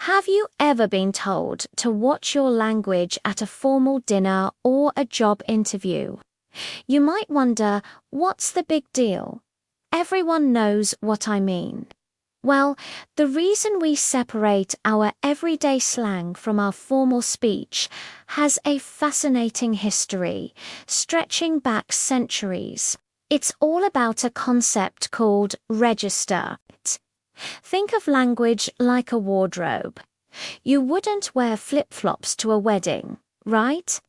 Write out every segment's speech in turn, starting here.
Have you ever been told to watch your language at a formal dinner or a job interview? You might wonder, what's the big deal? Everyone knows what I mean. Well, the reason we separate our everyday slang from our formal speech has a fascinating history, stretching back centuries. It's all about a concept called register. Think of language like a wardrobe. You wouldn't wear flip-flops to a wedding, right?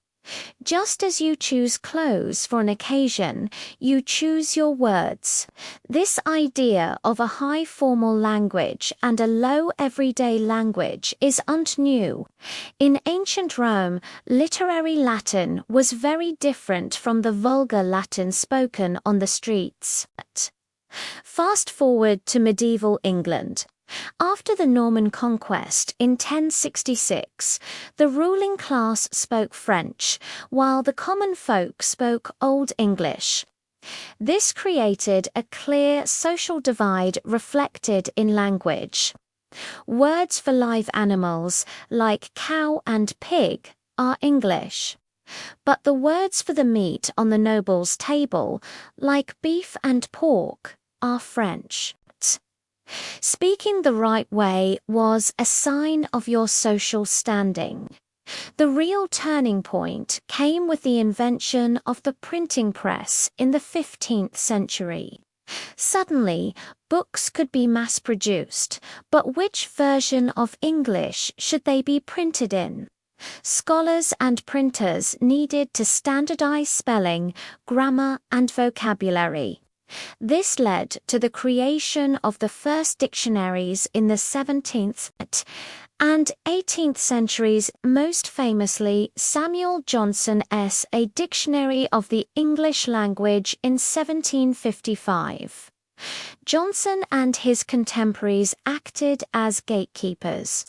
Just as you choose clothes for an occasion, you choose your words. This idea of a high formal language and a low everyday language isn't new. In ancient Rome, literary Latin was very different from the vulgar Latin spoken on the streets. Fast forward to medieval England. After the Norman conquest in 1066, the ruling class spoke French, while the common folk spoke Old English. This created a clear social divide reflected in language. Words for live animals, like cow and pig, are English. But the words for the meat on the noble's table, like beef and pork, are French. Speaking the right way was a sign of your social standing. The real turning point came with the invention of the printing press in the 15th century. Suddenly, books could be mass-produced, but which version of English should they be printed in? Scholars and printers needed to standardize spelling, grammar, and vocabulary. This led to the creation of the first dictionaries in the 17th and 18th centuries, most famously Samuel Johnson's A Dictionary of the English Language in 1755. Johnson and his contemporaries acted as gatekeepers.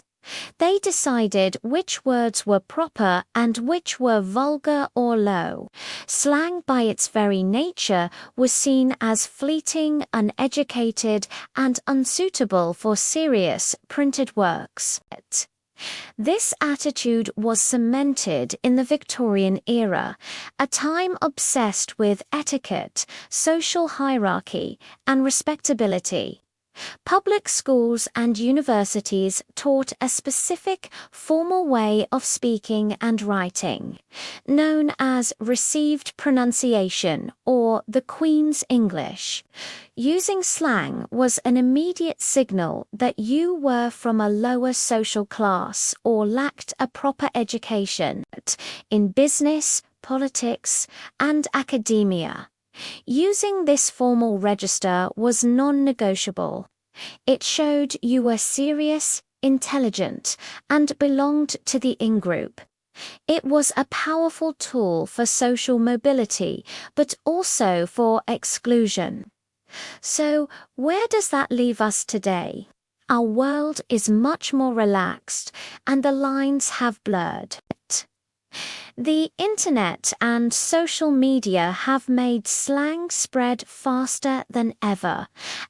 They decided which words were proper and which were vulgar or low. Slang, by its very nature, was seen as fleeting, uneducated, and unsuitable for serious, printed works. This attitude was cemented in the Victorian era, a time obsessed with etiquette, social hierarchy, and respectability. Public schools and universities taught a specific, formal way of speaking and writing, known as received pronunciation or the Queen's English. Using slang was an immediate signal that you were from a lower social class or lacked a proper education in business, politics, and academia. Using this formal register was non-negotiable. It showed you were serious, intelligent, and belonged to the in-group. It was a powerful tool for social mobility, but also for exclusion. So, where does that leave us today? Our world is much more relaxed, and the lines have blurred. The internet and social media have made slang spread faster than ever,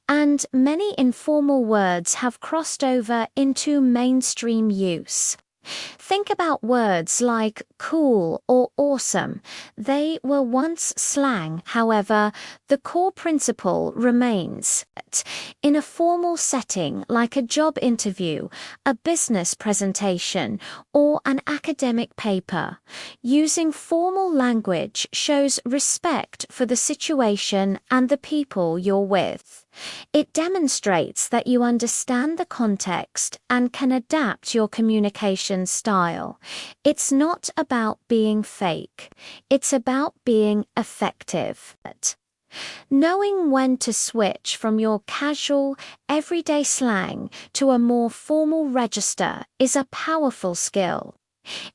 and many informal words have crossed over into mainstream use. Think about words like cool or awesome. They were once slang, however, the core principle remains. In a formal setting like a job interview, a business presentation, or an academic paper, using formal language shows respect for the situation and the people you're with. It demonstrates that you understand the context and can adapt your communication style. It's not about being fake. It's about being effective. Knowing when to switch from your casual, everyday slang to a more formal register is a powerful skill.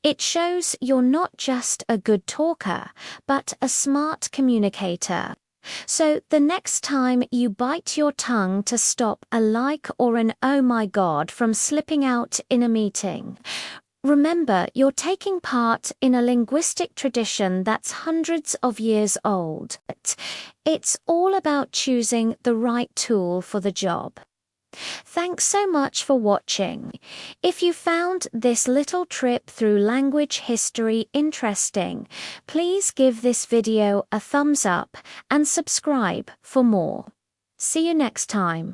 It shows you're not just a good talker, but a smart communicator. So the next time you bite your tongue to stop a like or an oh my god from slipping out in a meeting, remember you're taking part in a linguistic tradition that's hundreds of years old. It's all about choosing the right tool for the job. Thanks so much for watching. If you found this little trip through language history interesting, please give this video a thumbs up and subscribe for more. See you next time.